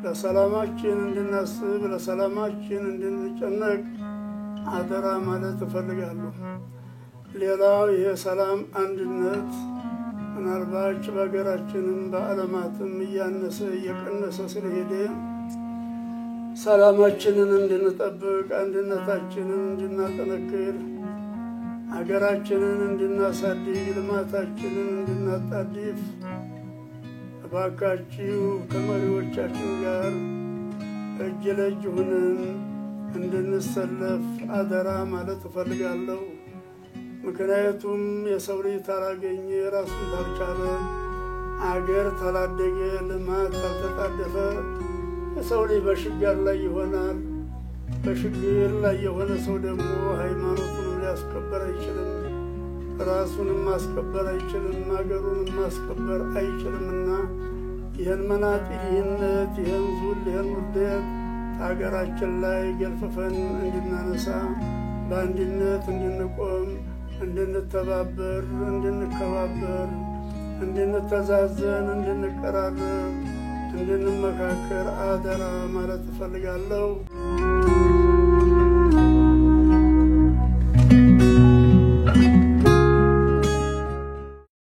ለሰላማችን እንድናስብ ለሰላማችን እንድንጨነቅ አደራ ማለት እፈልጋለሁ። ሌላው የሰላም አንድነት ምናልባት በሀገራችንም በዓለማትም እያነሰ እየቀነሰ ስለሄደ ሰላማችንን እንድንጠብቅ አንድነታችንን እንድናጠነክር ሀገራችንን እንድናሳድግ ልማታችንን እንድናጣድፍ እባካችሁ ከመሪዎቻችን ጋር እጅ ለእጅ ሆነን እንድንሰለፍ አደራ ማለት እፈልጋለሁ። ምክንያቱም የሰው ልጅ ታላገኘ ራሱን ታልቻለ አገር ታላደገ ልማት ታልተጣደፈ የሰው ልጅ በሽግር ላይ ይሆናል። በሽግር ላይ የሆነ ሰው ደግሞ ሃይማኖቱን ሊያስከብር አይችልም፣ ራሱንም ማስከበር አይችልም፣ አገሩንም ማስከበር አይችልምና ይህን መናጢነት ይህን ዙል ይህን ውርደት ሀገራችን ላይ ገልፈፈን እንድናነሳ በአንድነት እንድንቆም እንድንተባበር እንድንከባበር እንድንተዛዘን እንድንቀራረብ እንድንመካከር አደራ ማለት እፈልጋለሁ።